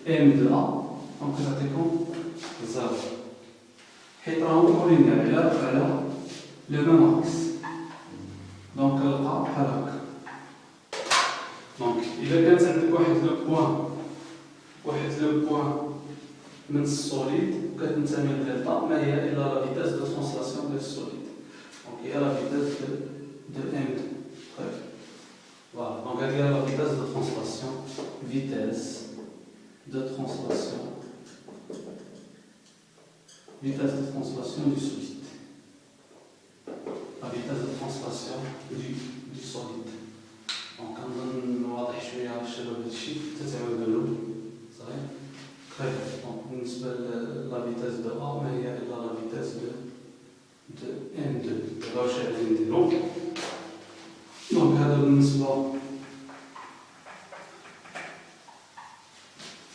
M de A, donc كتعطيكم 0. حيت راهم موريني على لو ميم اكس. دونك كنلقى بحال هكا. دونك إلا كانت عندك واحد لو بوان من السوليد كتنتمي لدلتا ما هي إلا لا فيتاس دو ترانسلاسيون ديال السوليد. دونك هي لا فيتاس دو M2. Voilà, donc elle est la vitesse de translation, vitesse de translation du solide. La vitesse de translation du solide. Donc on va déchirer le chiffre, c'est de l'eau. Très bien. Donc la vitesse de A, mais il y a la vitesse de M2. Donc هذا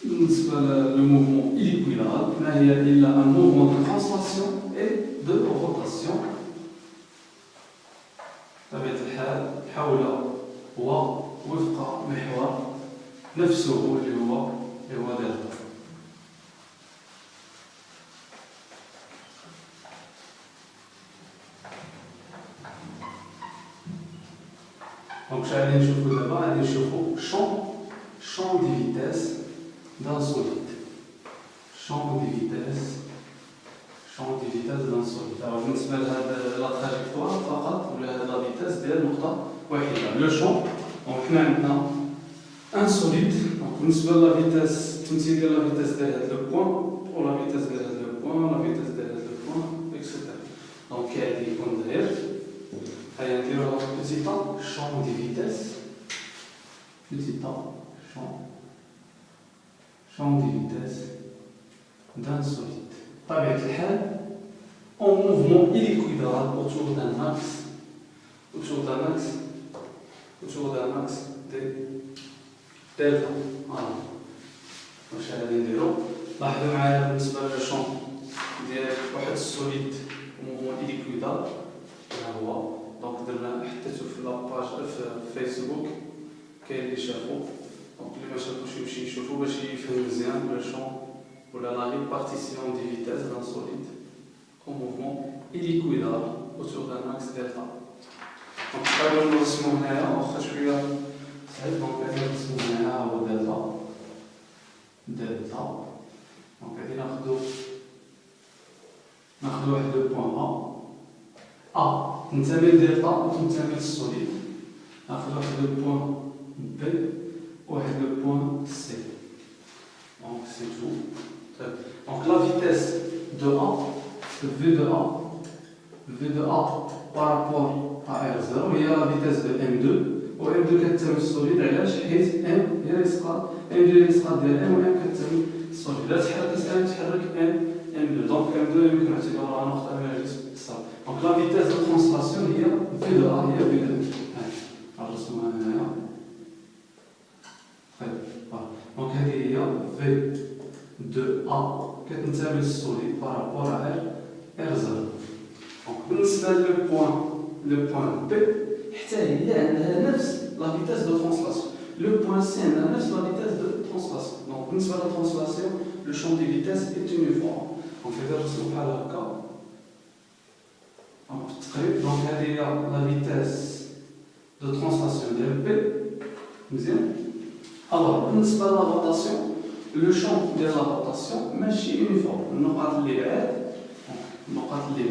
بالنسبة للموفمون إليكويلاترال ما هي إلا un mouvement de translation et de rotation. بطبيعة الحال حول ووفق محور نفسه اللي هو دلتا. Donc j'allais نشوفوا دابا غادي نشوفوا champ de vitesse d'un solide. Champ de vitesse d'un solide. Alors بالنسبة لهاد لا تراجيكتوار فقط ولا هاد لا فيتاس ديال نقطة واحدة. لو champ دونك حنا عندنا ان solide. دونك بالنسبة للا فيتاس التمثيل ديال لا فيتاس ديال هاد لو بوان ولا فيتاس ديال هاد لو بوان ولا فيتاس ديال هاد لو بوان اكسيتيرا. دونك غادي يكون داير allez, on dirait un petit temps, champ de vitesse. Petit temps, champ de vitesse d'un solide. Avec en mouvement hélicoïdal autour d'un axe de delta. Voilà. واش غادي نديرو؟ لاحظوا معايا بالنسبة للشامب ديال واحد السوليد موفمون hélicoïdal ها هو. دونك درنا حطيتو في لاباج في فيسبوك كاين اللي شافو. دونك اللي ما شافوش يمشي يشوفو باش يفهم مزيان لو شون ولا لا ريبارتيسيون دي فيتاس دان سوليد او موفمون hélicoïdal autour d'un axe delta. دونك حاولوا نرسمو هنايا واخا شويه صعيب. دونك غادي نرسمو هنايا هو دلتا. دونك غادي ناخدو واحد لو بوان A تنتمي لدلتا وتنتمي للسوليد. ناخذ واحد لو بوان B وواحد لو بوان C. Donc c'est tout. Donc la vitesse de A, V de A par rapport à R0 هي la vitesse de M2 و M2 كتساوي السوليد. علاش؟ حيت M هي الإسقاط ديال M و M كتساوي السوليد. إلا تحرك M2. Donc M2 يمكن اعتبارها نقطة من الجسم اتصال. Donc la vitesse de translation هي V de A هي V de M. نرسموها هنايا. Donc هذه هي V de A كتنتمي للسوليد par rapport à R0. Donc بالنسبة لو بوان B حتى هي عندها نفس la vitesse de translation. Le point C عندها نفس la vitesse de translation. Donc بالنسبة la translation le champ de vitesse est uniforme. Donc إذا نرسمو بحال هكا تقريبا. دونك هذه هي لا فيتاس دو ترانسلاسيون ديال بي. مزيان. الوغ بالنسبه لا روتاسيون لو شون ديال لا روتاسيون ماشي يونيفورم. النقط اللي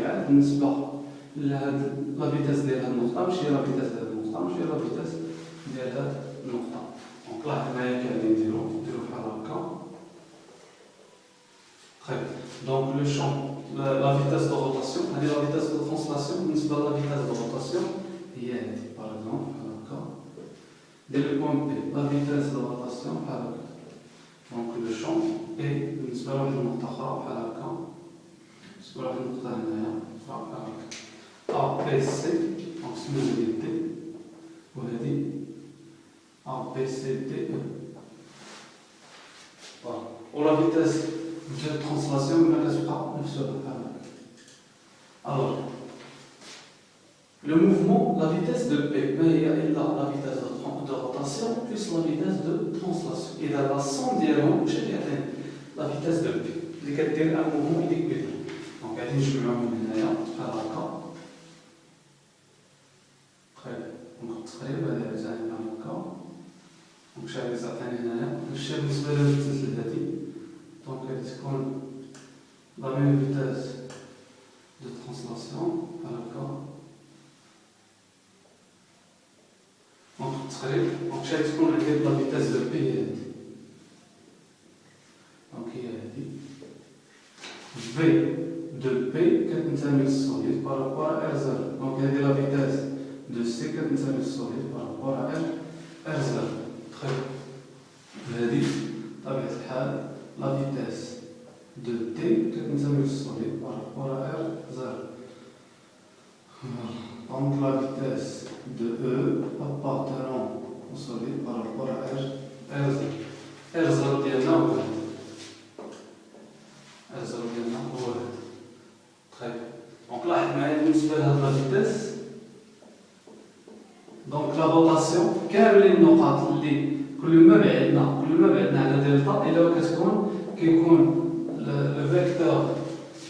بعاد بالنسبه لهاد لا فيتاس ديال هاد النقطه ماشي لا فيتاس ديال هاد النقطه ماشي لا فيتاس ديال هاد النقطه. دونك لاحظ معايا كي غادي نديرو بحال هكا. Très bien. Donc le champ, la vitesse de rotation, la vitesse de translation, la vitesse de rotation, par exemple, dès le point P, la vitesse de rotation, donc le champ est une spirale de APC, donc c'est une unité, vous avez dit APCDE. Voilà. Pour la vitesse de translation ne sera pas. Alors, le mouvement, la vitesse de P, mais il y a la vitesse de rotation plus la vitesse de translation. Et dans la somme ديالهم واش كيعطينا la vitesse de P اللي كدير un mouvement équilibre. Donc غادي نجمعوهم هنايا بحال هكا. دونك تقريبا هذا زعما بحال هكا. دونك شحال غادي تعطيني هنايا هادشي بالنسبه للمثلث هادي. دونك غادي تكون la même vitesse de translation بحال هكا. دونك تقريبا دونك شحال تكون عندي la vitesse de P هي هادي. دونك هي هادي V de P كتنتمي للسوليد par rapport à R0. دونك هادي la vitesse de C كتنتمي للسوليد par rapport à R0. تخيل هادي بطبيعة الحال la vitesse de T كتنتمي للسوليد par rapport à R0. Donc la vitesse de E appartenant au solide par rapport à R0. R0 ديالنا هو هذا. R0 ديالنا هو هذا. طيب دونك لاحظ معايا بالنسبة لهاد لا فيتيس. دونك لا روتاسيون كاملين النقاط اللي كل ما بعدنا على دلتا إلا كيكون لو فيكتور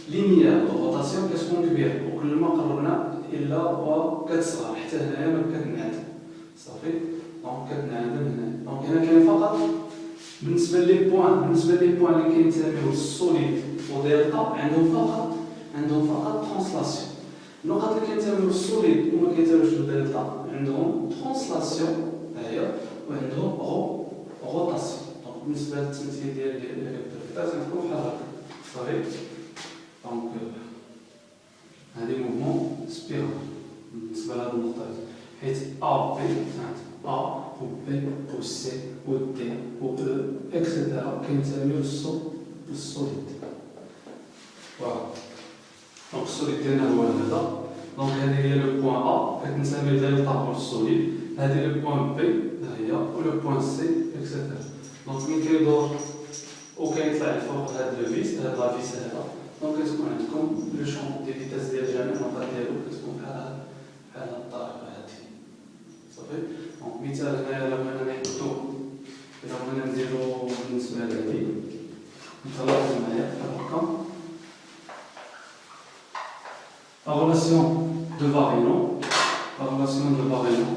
لينيير دو روتاسيون كتكون كبير وكل ما قربنا إلا وكتصغر حتى هنايا ما كتنعدم صافي. دونك كتنعدم هنا. دونك هنا كاين فقط بالنسبة لي بوان اللي كينتميو للسوليد ودلتا عندهم فقط ترانسلاسيون. النقط اللي كينتميو للسوليد وما كينتميوش للدلتا عندهم ترانسلاسيون هي وعندهم روتاسيون. دونك بالنسبة للتمثيل ديال الفيكتور غنكون بحال هكا صافي. دونك هذه موفمون سبيرال بالنسبة لهاد النقطة هادي حيت A B A و B و C و D و E اكسيتيرا كينتميو للسوليد. فوالا دونك السوليد ديالنا هو هذا. دونك هذه هي لو بوان A كتنتمي لدلتا هو السوليد. هذه لو بوان B ها هي و لو بوان C اكسيتيرا. دونك ملي كيدور وكيطلع لفوق هاد لو فيس هاد لا فيس هذا دونك كتكون عندكم لو شون دي فيتاس ديال جميع النقاط ديالو كتكون بحال الطريقه هادي صافي. دونك مثال هنايا لو بغينا نحددو إلا بغينا نديرو بالنسبه لهادي نتلاحظ معايا بحال هكا لا ريلاسيون دو فاريون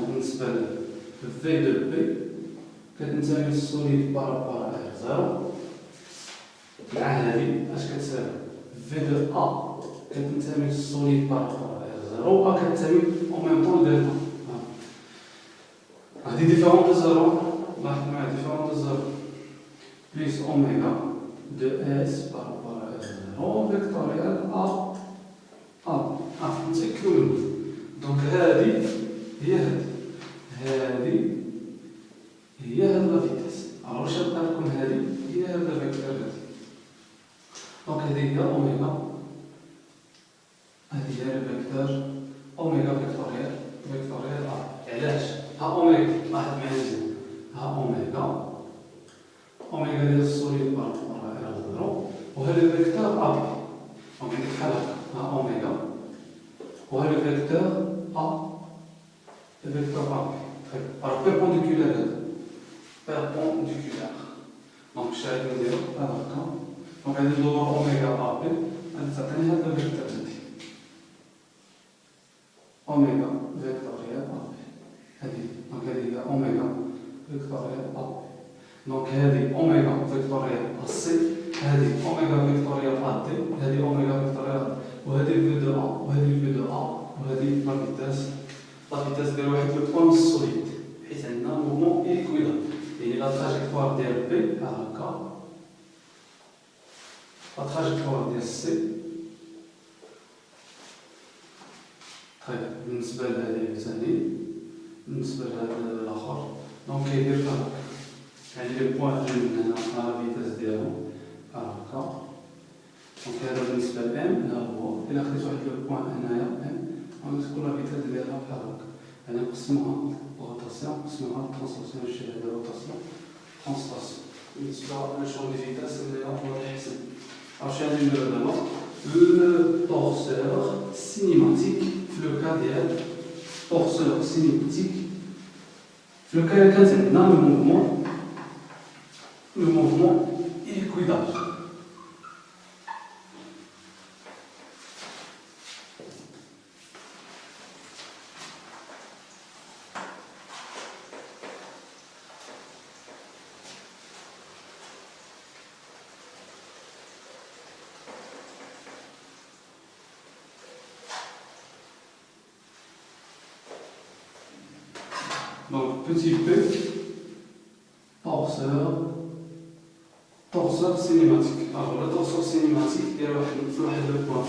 بالنسبه ل V de P كتنتمي للسوليد بارابار R0 مع هادي اش كتساوي V de A كتنتمي للسوليد بارابار R0 و A كتنتمي او ميم طون لدلتا. هادي ديفيرون دو زيرو لاحظ معايا ديفيرون دو زيرو بليس اوميغا دو اس بارابار R0 فيكتوريال A نتأكدو منه. دونك هادي هي هاد لا فيتاس. الوغ واش غتبقى لكم هادي هي هاد الفيكتور هادي. دونك هادي هي اوميغا هادي هي الفيكتور اوميغا فيكتوريال A. علاش ها اوميغا لاحظ معايا مزيان ها اوميغا ديال السوليد بارابار R0 وهذا الفيكتور A. دونك عندك بحال هكا ها اوميغا وهذا الفيكتور A الفيكتور A alors perpendiculaire donc شحال نديرو بحال هكا. دونك غادي ندور اوميغا A B غادي تعطيني هاد الفيكتور هادي اوميغا فيكتوريال A B هادي. دونك هادي هي اوميغا فيكتوريال A B. دونك هادي اوميغا فيكتوريال A C هادي اوميغا فيكتوريال A D هادي اوميغا فيكتوريال وهادي في دو A وهادي في دو A وهادي لا فيتاس ديال واحد لو بوان السوليد حيت عندنا موفمون إيكويلابر يعني لا تراجيكتوار ديال بي بحال هكا لا تراجيكتوار ديال سي. طيب بالنسبة لهادي ثاني بالنسبة لهاد الآخر دونك كيدير بحال هكا يعني لي بوان اللي من هنا لا فيتاس ديالو بحال هكا. دونك هذا بالنسبة لإم ها هو إلا خديت واحد لو بوان هنايا إم غتكون لا فيتاس ديالها بحال هكا يعني نقسموها روتاسيون نقسموها ترانسلاسيون شي هذا روتاسيون ترانسلاسيون. بالنسبة لو شون دي فيتاس اللي واضح أحسن. عرفت شنو غادي نديرو دابا لو طورسور سينيماتيك في لو كا ديال طورسور سينيماتيك في في لو كان كانت عندنا لو موفمون إيكويدال. Donc, petit p, torseur cinématique. Alors, le torseur cinématique, il y a le point.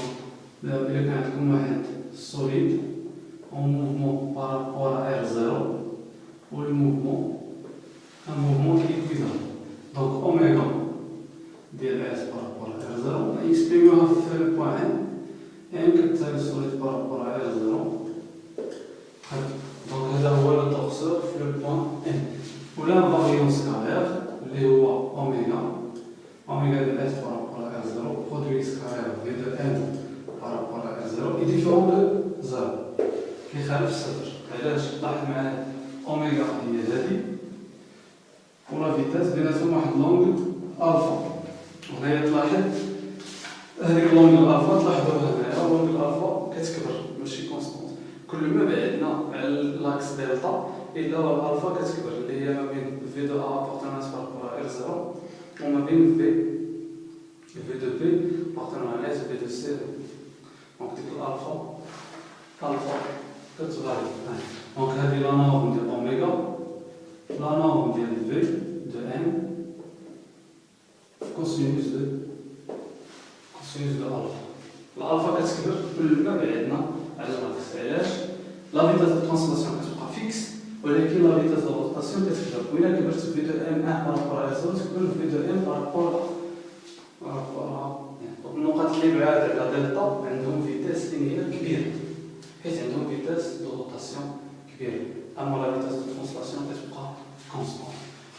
Il y a un solide en mouvement par rapport à R0 ou le mouvement, un mouvement qui est équivalent. Donc, oméga dS par rapport à R0, on exprime le point N, et un capital solide par rapport à R0. Donc, là, on voit le torseur, le point N. Ou la variance carrière, les oméga de S par rapport à R0, produit X carrière V de N par rapport à R0 est différent de 0. Qui خالف الصفر. علاش؟ لاحظ معايا أوميغا هي هذه ولا فيتاس بيناتهم واحد لونغ ألفا. وهنايا تلاحظ هذيك لونغ الألفا تلاحظوها هنايا لونغ الألفا كتكبر ماشي كونستونت. كل ما بعدنا على لاكس دلتا إلا الألفا كتكبر اللي هي ما بين في دو أ بارتونانس بارابور إر زيرو وما بين في دو بي بارتونانس في دو سي. دونك ديك الألفا كتغير. دونك هذه لا نورم ديال أوميغا لا نورم ديال في دو إن كوسينوس دو ألفا. الألفا كتكبر كل ما بعدنا على لاكس. علاش؟ لا فيتاس دو ترانسلاسيون كتبقى فيكس ولكن لا فيتاس دو روتاسيون كتكبر. وإلا كبرت في دو إم 1 بارابور على زيرو تكبر في دو إم بارابور النقط اللي بعاد على دلتا عندهم فيتاس لينيير كبيرة حيت عندهم فيتاس دو روتاسيون كبيرة. أما لا فيتاس دو ترانسلاسيون كتبقى كونستون.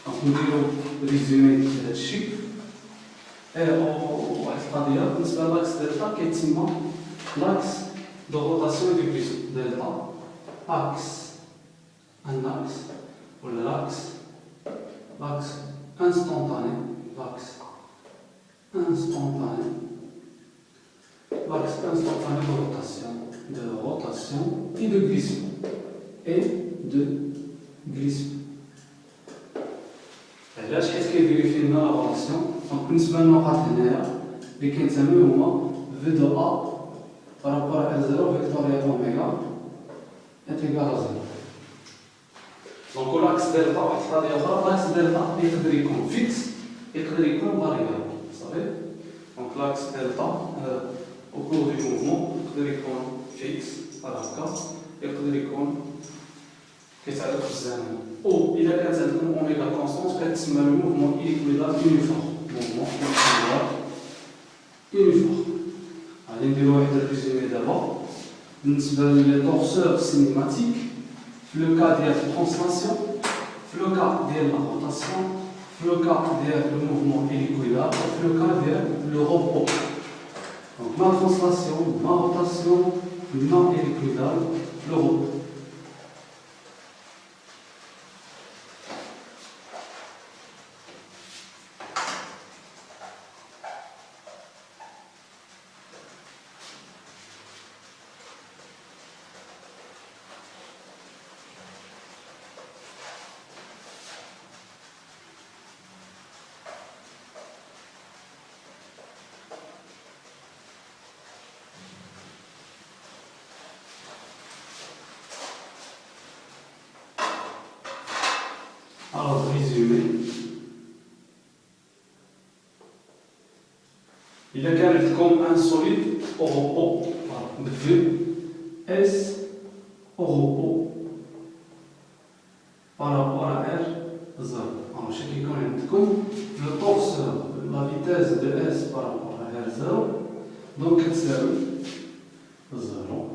دونك نديرو ريزومي لهاد الشيء. واحد القضية بالنسبة لاكس دلتا كيتسمى لاكس دو روتاسيون دو بليزو دلتا اكس ان اكس ولا لاكس انستونتاني لاكس انستونتاني de rotation et de glissement. علاش؟ حيت كيفيريفي لنا لا روتاسيون. دونك بالنسبه للنقط هنايا اللي كيتسميو هما في دو ا بارابور ا زيرو فيكتوريال اوميغا est égal à 0. دونك لاكس دلتا واحد القضيه اخرى، لاكس دلتا يقدر يكون فيكس يقدر يكون فاريابل صافي. دونك لاكس دلتا au cours du mouvement يقدر يكون فيكس بحال هكا يقدر يكون كيتعلق بالزمن. او الا كانت عندكم اوميغا كونستونت كتسمى لو موفمون ايكويلار يونيفورم. موفمون ايكويلار يونيفورم. غادي نديرو واحد الريزومي دابا بالنسبه لي طورسور سينيماتيك في لو كا ديال الترانسلاسيون في لو كا ديال لا روتاسيون في لو كا ديال لو موفمون ايكويلار في لو كا ديال لو روبو. Donc, ma translation, ma rotation, ma hélicoïdale, le repos. Alors, résumé. إذا كان عندكم un solide au repos de V S au repos par rapport à R 0. Alors, ce qui est عندكم le torseur, la vitesse de S par rapport à R 0, donc كتساوي 0.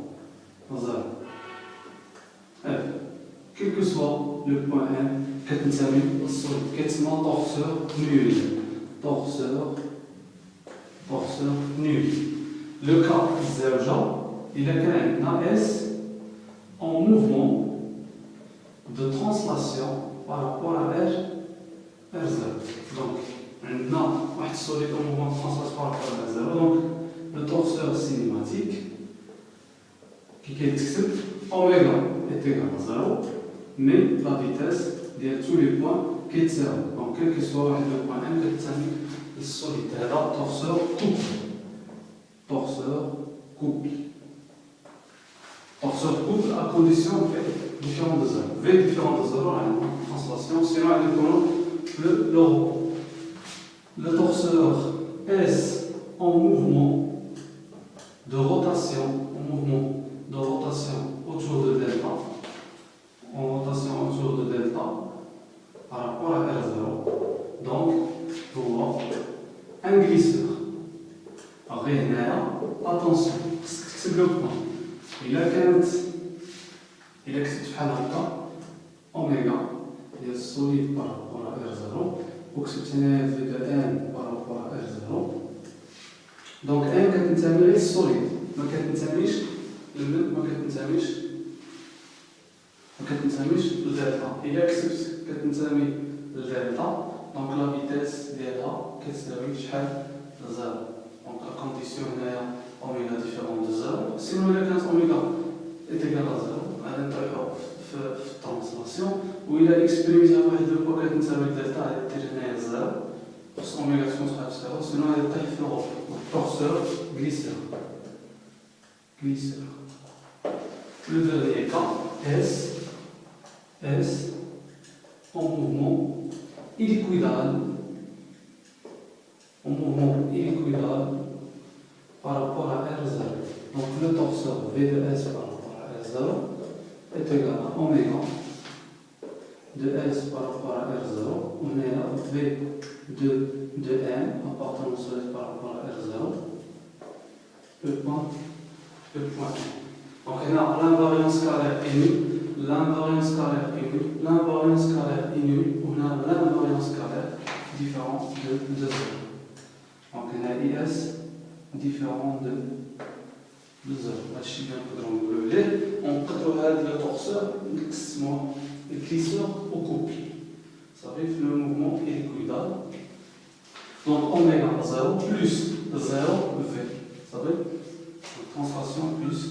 Quel que soit le point N, كتساوي الصلب كتسمى torseur nul. torseur nul. Le cas زوجة إذا كان عندنا S en mouvement de translation par rapport à R0. Donc, maintenant, on va solide au mouvement de translation par rapport à R0. Donc, le torseur cinématique qui est oméga est égal à 0, mais la vitesse de tous les points qui est 0. Donc, quel que soit le point M, le solide, c'est là, torseur couple. Torseur couple. Torseur couple à condition V différent de 0. V différent de 0, la translation, sinon elle est le rho. Le torseur S en mouvement de rotation, autour de delta, en rotation autour de delta par rapport à R0. Donc, pour un glisseur. Attention, c'est le point. Il a que cette oméga, il est solide par rapport à R0, ou que c'est V de N par rapport à R0. Donc N est solide. ما كتنسميش الدلتا. إلا كتبت كتنسمي الدلتا، دونك لا فيتيس ديالها كتساوي شحال؟ زيرو. دونك لا كونديسيون هنايا اوميغا ديفيرون دو زيرو. سينو إلا كانت اوميغا إيت إيكال à زيرو، غادي نطيحو في الترانسلاسيون، وإلا إكسبريميتها بواحد لو بوا كتنساوي الدلتا غادي دير هنايا زيرو، خص اوميغا تكون تحت زيرو، سينو غادي طيح في الغرب. Torseur glisseur. Le dernier cas, S en mouvement illiquidal, par rapport à R0. Donc le torseur V de S par rapport à R0 est égal à oméga de S par rapport à R0. On est à V de M appartenant au soleil par rapport à R0. Le point M. Donc on a l'invariance scalaire est nulle, l'invariance scalaire est nulle, on a l'invariance scalaire différente de 0. Donc on a IS différent de 0. ماشي bien que on peut trouver le torseur le glisseur au couple. Ça veut dire le mouvement illiquidal. Donc oméga 0 plus 0 V. Ça veut dire translation plus